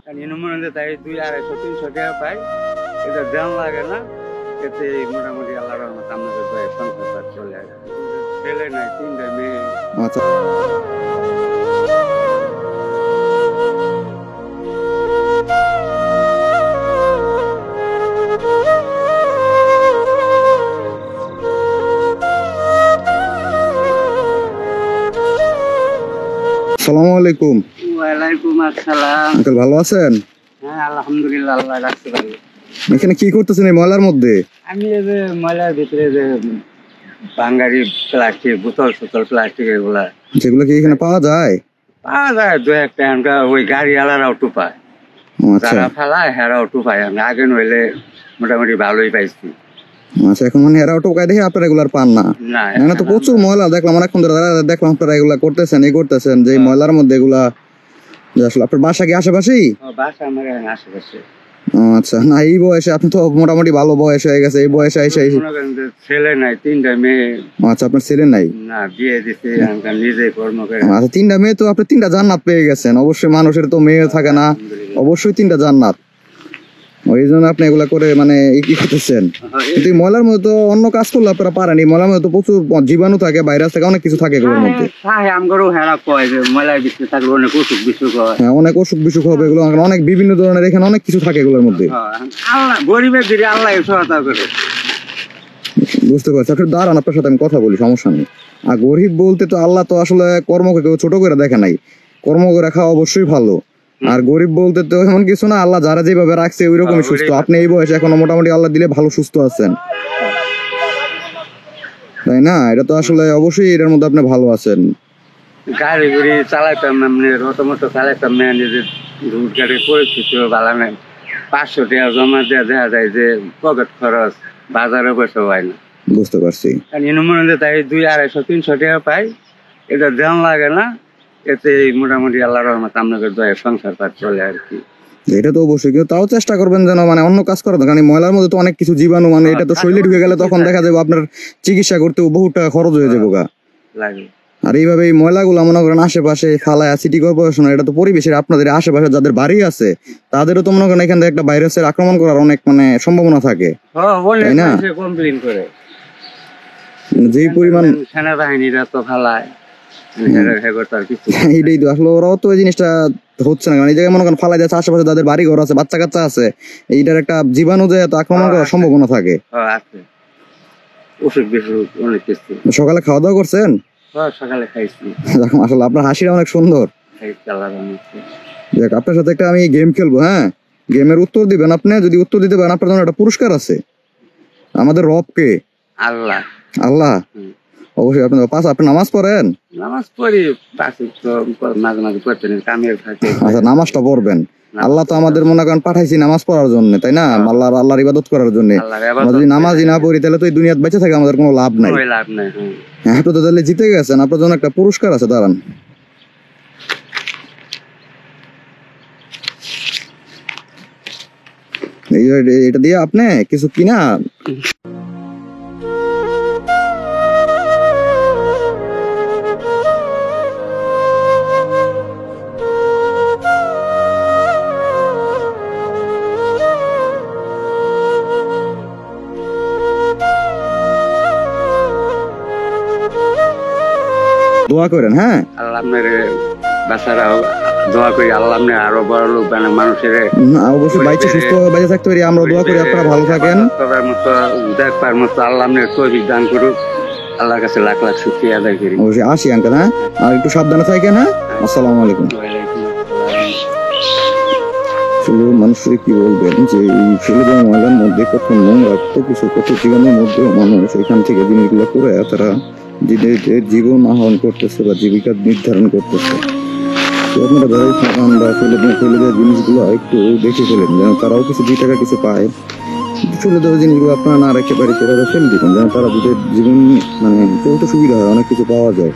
মনে তাই 200-250-300 টাকা পাই, এটা দাম লাগে না। এতে মোটামুটি আল্লাহর রহমতে আমাদের সংসার চলে আসে। ছেলে নাই, 3টা মেয়ে। আচ্ছা, আসসালামু আলাইকুম। ওয়ালাইকুম আসসালাম। আঙ্কেল ভালো আছেন? হ্যাঁ, আলহামদুলিল্লাহ, আল্লাহ রাখতে পারি। এখানে কি করতেছেন এই ময়লার মধ্যে? আমি এই যে ময়লার ভিতরে যে বাঙ্গারি প্লাস্টিক, বোতল প্লাস্টিক, এগুলা যেগুলো কি এখানে পাওয়া যায়? পাওয়া যায় দু একটা। আমরা ওই গাড়ি আলারাও টুপায়, আচ্ছা যারা ফেলায় হেরাও টুপায়। আমি আগে নইলে মোটামুটি ভালোই পাইছি। আচ্ছা, এখন মানে এরাও টোকায় দেখে আপনারা রেগুলার পান না? না, এখানে তো প্রচুর ময়লা দেখলাম, অনেকক্ষণ ধরে দেখলাম আপনারা এগুলা করতেছেন যে এই ময়লার মধ্যে এগুলা। যে আসলে আপনার বাসা কি আশেপাশেই? বাসা আমার এখানে আশেপাশে। আচ্ছা, না এই বয়সে আপনি তো মোটামুটি ভালো বয়স হয়ে গেছে, এই বয়সে এসে। মনে করেন যে ছেলে নাই, 3টা মেয়ে। আচ্ছা, আপনার ছেলে নাই? না, বিয়ে দিতে আমি নিজে কর্ম করে। আচ্ছা, 3টা মেয়ে, তো আপনি 3টা জান্নাত পেয়ে গেছেন। অবশ্যই মানুষের তো মেয়ে থাকে না, অবশ্যই 3টা জান্নাত। ওই জন্য আপনি এগুলা করে মানে কি করতেছেন। কিন্তু এই ময়লার মধ্যে তো অন্য কাজ করলে আপনারা পারেন। এই ময়লার মধ্যে তো প্রচুর জীবাণু থাকে, ভাইরাস থাকে, অনেক কিছু থাকে এগুলোর মধ্যে। হ্যাঁ, অনেক অসুখ বিসুখ হবে এগুলো, অনেক বিভিন্ন ধরনের এখানে অনেক কিছু থাকে এগুলোর মধ্যে। গরিবের দিকে আল্লাহ সহায়তা করে। বুঝতে পারছি। আপনি দাঁড়ান, আপনার সাথে আমি কথা বলি, সমস্যা নেই। আর গরিব বলতে তো আল্লাহ তো আসলে কর্মকে কেউ ছোট করে দেখে নাই। কর্ম করে খাওয়া অবশ্যই ভালো। আর গরিব বলতে তো এমন কিছু না, আল্লাহ যারা যেভাবে রাখছে ওই রকমই সুস্থ। আপনি এই বয়সে এখনো মোটামুটি আল্লাহ দিলে ভালো সুস্থ আছেন, তাই না? এটা তো আসলে অবশ্যই এটার মধ্যে আপনি ভালো আছেন। গাড়ি ঘুড়ি চালাইতাম, এমনি রতমতো চালাইতাম না, নিজের রুট গাড়ির পরিস্থিতিও ভালো নেই। 500 টাকা জমা দিয়ে দেখা যায় যে পকেট খরচ বাজারে বসে হয় না। বুঝতে পারছি। মনে তাই 200-250-300 টাকা পাই, এটা দাম লাগে না। এতে মোটামুটি আল্লাহর রহমতে আপনাদের দয়া সংসার চলে আর কি। এটা তো অবশ্যই, কিন্তু তাও চেষ্টা করবেন যেন মানে অন্য কাজ করা। কারণ ময়লার মধ্যে তো অনেক কিছু জীবাণু, মানে এটা তো শরীরে ঢুকে গেলে তখন দেখা যাবে আপনার চিকিৎসা করতেও বহু টাকা খরচ হয়ে যাবো গা লাগে। আর এইভাবে এই ময়লাগুলো মনে করেন আশেপাশে ফালায়, সিটি কর্পোরেশন, এটা তো পরিবেশের আপনাদের আশেপাশে যাদের বাড়ি আছে তাদেরও তো মনে করেন এখান থেকে একটা ভাইরাসের আক্রমণ করার অনেক মানে সম্ভাবনা থাকে, তাই না? কমপ্লেইন করে যেই পরিমাণ সেনাবাহিনীরা তো ফালায়, এইটাই তো আসলে ওরাও তো এই জিনিসটা হচ্ছে না। কারণ এই জায়গায় মনে করেন ফালাই যাচ্ছে, আশেপাশে যাদের বাড়ি ঘর আছে, বাচ্চা কাচ্চা আছে, এইটার একটা জীবাণু যে এত আক্রমণ করার সম্ভাবনা থাকে। সকালে খাওয়া দাওয়া করছেন? সকালে খাইছি। আসলে আপনার হাসিটা অনেক সুন্দর। দেখ, আপনার সাথে একটা আমি গেম খেলবো। হ্যাঁ, গেমের উত্তর দিবেন আপনি। যদি উত্তর দিতে পারেন আপনার জন্য একটা পুরস্কার আছে। আমাদের রব কে? আল্লাহ। আল্লাহ? অবশ্যই। আপনি আপনি নামাজ পড়েন? নামাজ পড়ি, মাঝে মাঝে পড়তে নেই, কামের থাকে। আচ্ছা, নামাজটা পড়বেন। আল্লাহ তো আমাদের মনে করেন পাঠাইছি নামাজ পড়ার জন্য, তাই না? আল্লাহর ইবাদত করার জন্য। আমরা যদি নামাজই না পড়ি তাহলে তো এই দুনিয়াতে বেঁচে থাকে আমাদের কোনো লাভ নাই। হ্যাঁ, আপনি তো তাহলে জিতে গেছেন, আপনার জন্য একটা পুরস্কার আছে। দাঁড়ান, এটা দিয়ে আপনি কিছু কিনা দোয়া করেন। হ্যাঁ, আল্লাহ আপনার বাচ্চারাও দোয়া করি, আল্লাহ আপনি আরো বড় লোক বানান, মানুষের অবশ্যই বাইচে সুস্থ বেঁচে থাকতে পারি আমরা দোয়া করি। আপনারা ভালো থাকেন, দেখবার মতো আল্লাহ আপনার তৌফিক দান করুক। আল্লাহর কাছে লাখ লাখ শুকরিয়া আদায় করি। অবশ্যই আসি আঙ্কেল। হ্যাঁ, আর একটু সাবধানে থাকেন। হ্যাঁ, আসসালামু আলাইকুম। মানুষের কি বলবেন যে এই ফেলে ময়লার মধ্যে কত নোংরা, কত কিছু, কত জীবনের মধ্যে মানুষ এখান থেকে জিনিসগুলো করে তারা জীবন আহরণ করতেছে বা জীবিকা নির্ধারণ করতেছে। আপনারা যারাই থাকান বা ফেলে দেওয়া জিনিসগুলো একটু দেখে ফেলেন, যেন তারাও কিছু 2 টাকা কিছু পায়। ফেলে দেওয়া জিনিসগুলো আপনারা না রেখে বাড়িতে ফেলে দিবেন, যেন তারা জীবন মানে চলতে সুবিধা হয়, অনেক কিছু পাওয়া যায়।